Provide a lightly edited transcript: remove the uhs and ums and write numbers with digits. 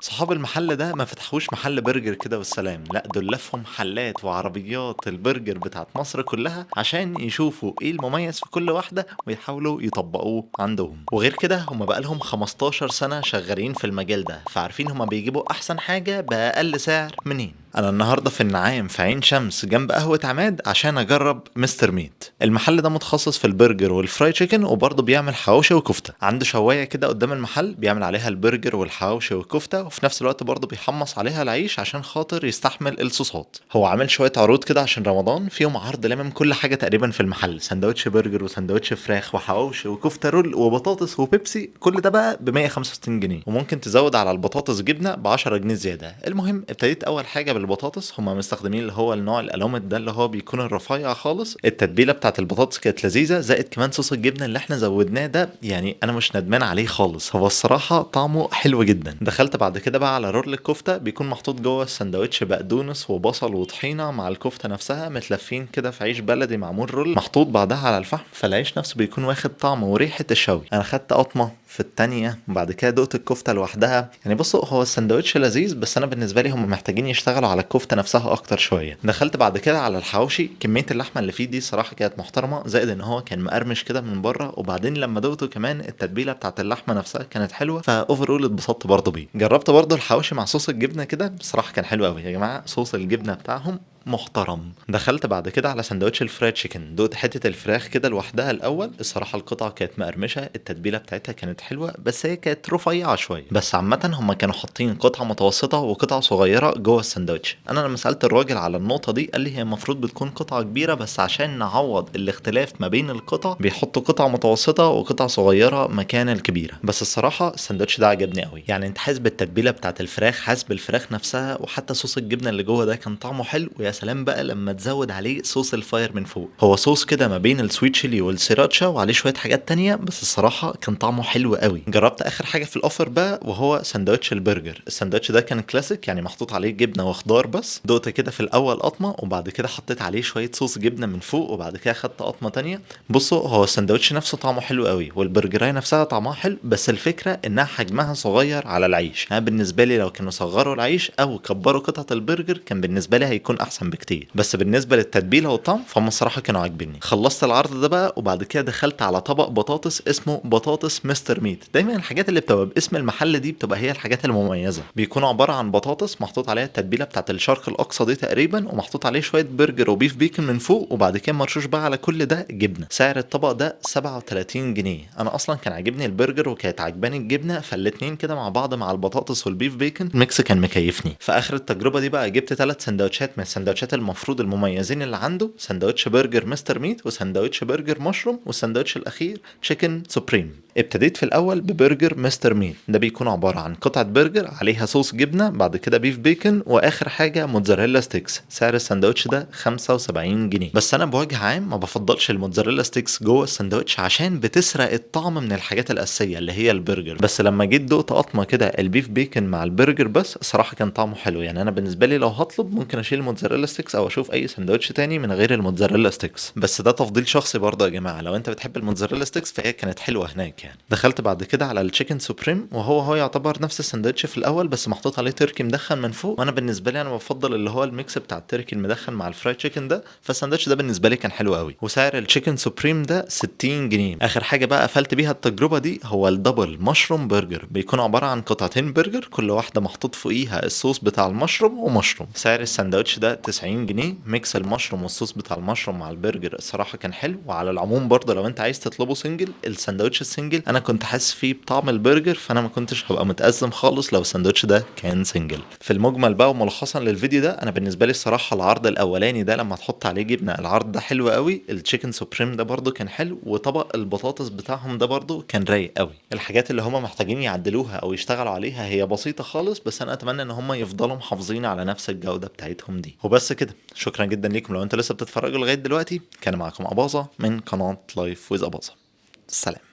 صحاب المحل ده ما فتحوش محل برجر كده والسلام، لا دول لفوا محلات وعربيات البرجر بتاعت مصر كلها عشان يشوفوا ايه المميز في كل واحدة ويحاولوا يطبقوه عندهم. وغير كده هم بقالهم 15 سنة شغالين في المجال ده، فعارفين هم بيجيبوا احسن حاجة بأقل سعر منين. انا النهارده في النعام في عين شمس جنب قهوة عماد عشان اجرب مستر ميت. المحل ده متخصص في البرجر والفراي تشيكن، وبرضه بيعمل حواوشي وكفتة. عنده شواية كده قدام المحل بيعمل عليها البرجر والحواوشي والكفتة، وفي نفس الوقت برضه بيحمص عليها العيش عشان خاطر يستحمل الصوصات. هو عامل شوية عروض كده عشان رمضان، فيهم عرض لامم كل حاجة تقريبا في المحل، سندوتش برجر وسندوتش فراخ وحواوشي وكفتة رول وبطاطس وبيبسي، كل ده بقى ب 165 جنيه، وممكن تزود على البطاطس جبنة ب 10 جنيه زيادة. المهم ابتديت اول حاجة بالبطاطس، هما مستخدمين اللي هو النوع الالومت ده اللي هو بيكون الرفيع خالص. التتبيلة بتاعت البطاطس كانت لذيذة، زائد كمان صوص الجبنة اللي احنا زودناه ده، يعني انا مش ندمان عليه خالص، هو الصراحة طعمه حلو جدا. دخلت بعد كده بقى على رول الكفتة، بيكون محطوط جوه السندوتش بقدونس وبصل وطحينة مع الكفتة نفسها متلفين كده في عيش بلدي معمول رول محطوط بعدها على الفحم، فالعيش نفسه بيكون واخد طعم وريحة الشوي. انا خدت قطمة في التانية وبعد كده دقت الكفتة لوحدها. يعني بصوا هو السندوتش لذيذ، بس انا بالنسبة لي هم محتاجين يشتغلوا على الكفتة نفسها اكتر شوية. دخلت بعد كده على الحواوشي، كمية اللحمة اللي فيه دي صراحة كانت محترمة، زائد ان هو كان مقرمش كده من بره، وبعدين لما دقته كمان التتبيلة بتاعت اللحمة نفسها كانت حلوة، فاوفرول اتبسطت برضه بيه. جربت برضه الحواوشي مع صوص الجبنة كده، بصراحة كان حلو قوي يا جماعة، صوص الجبنة بتاعهم محترم. دخلت بعد كده على سندوتش الفرايد تشيكن، دقت حته الفراخ كده لوحدها الاول، الصراحه القطعه كانت مقرمشه، التتبيله بتاعتها كانت حلوه بس هي كانت رفيعه شويه. بس عامه هم كانوا حاطين قطعه متوسطه وقطعه صغيره جوه السندوتش. انا لما سالت الراجل على النقطه دي قال لي هي المفروض بتكون قطعه كبيره، بس عشان نعوض الاختلاف ما بين القطع بيحطوا قطعه متوسطه وقطعه صغيره مكان الكبيره. بس الصراحه السندوتش ده عجبني قوي، يعني انت حاسس بالتتبيله بتاعت الفراخ، حاسس بالفراخ نفسها، وحتى صوص الجبنه اللي جوه ده كان طعمه حلو. ويا سلام بقى لما تزود عليه صوص الفاير من فوق، هو صوص كده ما بين السويت شيلي والسيراتشا وعليه شويه حاجات تانية، بس الصراحه كان طعمه حلو قوي. جربت اخر حاجه في الاوفر بقى وهو سندوتش البرجر. السندوتش ده كان كلاسيك، يعني محطوط عليه جبنه وخضار بس. دقت كده في الاول قطمه، وبعد كده حطيت عليه شويه صوص جبنه من فوق، وبعد كده خدت قطمه تانية. بصوا هو السندوتش نفسه طعمه حلو قوي، والبرجرايه نفسها طعمها حلو، بس الفكره انها حجمها صغير على العيش. انا بالنسبه لي لو كانوا صغروا العيش او كبروا قطعه البرجر كان بالنسبه لي هيكون احسن بكتير، بس بالنسبه للتتبيله والطعم فهم الصراحه كانوا عاجبني. خلصت العرض ده بقى، وبعد كده دخلت على طبق بطاطس اسمه بطاطس مستر ميت. دايما الحاجات اللي بتبقى باسم المحل دي بتبقى هي الحاجات المميزه، بيكونوا عباره عن بطاطس محطوط عليها التتبيله بتاعت الشرق الاقصى دي تقريبا، ومحطوط عليه شويه برجر وبيف بيكن من فوق، وبعد كده مرشوش بقى على كل ده جبنه. سعر الطبق ده 37 جنيه. انا اصلا كان عاجبني البرجر وكانت عجباني الجبنه، فالاتنين كده مع بعض مع البطاطس والبيف بيكن الميكس كان مكيفني. في اخر التجربه دي بقى جبت 3 سندوتشات من السندوتشات المفروض المميزين اللي عنده، سندوتش برجر مستر ميت وسندوتش برجر مشروم والسندوتش الاخير تشيكن سوبريم. ابتديت في الاول ببرجر مستر ميت، ده بيكون عباره عن قطعه برجر عليها صوص جبنه، بعد كده بيف بيكن، واخر حاجه موتزاريلا ستيكس. سعر السندوتش ده 75 جنيه. بس انا بوجه عام ما بفضلش الموتزاريلا ستيكس جوه السندوتش عشان بتسرق الطعم من الحاجات الاساسيه اللي هي البرجر. بس لما جيت دقت قطمه كده البيف بيكن مع البرجر بس، الصراحه كان طعمه حلو. يعني انا بالنسبه لي لو هطلب ممكن اشيل الموتزاريلا ستيكس او اشوف اي سندوتش تاني من غير الموتزاريلا ستيكس، بس ده تفضيل شخصي برضه يا جماعه. لو انت بتحب الموتزاريلا ستيكس فهي كانت حلوه هناك يعني. دخلت بعد كده على التشيكن سوبريم، وهو يعتبر نفس السندوتش في الاول بس محطوط عليه تركي مدخن من فوق، وانا بالنسبه لي انا بفضل اللي هو الميكس بتاع التركي المدخن مع الفرايد تشيكن ده، فالسندوتش ده بالنسبه لي كان حلو قوي. وسعر التشيكن سوبريم ده 60 جنيه. اخر حاجه بقى قفلت بيها التجربه دي هو الدبل مشروم برجر، بيكون عباره عن قطعتين برجر كل واحده محطوط فوقيها الصوص بتاع المشروم ومشروم. سعر السندوتش ده 90 جنيه. ميكس المشروم والصوص بتاع المشروم مع البرجر الصراحه كان حلو. وعلى العموم برضه لو انت عايز تطلبه سنجل، السندوتش السنجل انا كنت حاسس فيه بطعم البرجر، فانا ما كنتش هبقى متأزم خالص لو السندوتش ده كان سنجل. في المجمل بقى وملخصا للفيديو ده، انا بالنسبه لي الصراحه العرض الاولاني ده لما تحط عليه جبنه العرض ده حلو قوي، التشيكن سوبريم ده برضه كان حلو، وطبق البطاطس بتاعهم ده برضه كان رايق قوي. الحاجات اللي هم محتاجين يعدلوها او يشتغلوا عليها هي بسيطه خالص، بس انا اتمنى ان هم يفضلوا محافظين على نفس الجوده بتاعتهم دي. وبس كده، شكرا جدا ليكم لو انتوا لسه بتتفرجوا لغايه دلوقتي. كان معاكم اباظه من قناه لايف ويز اباظه. سلام.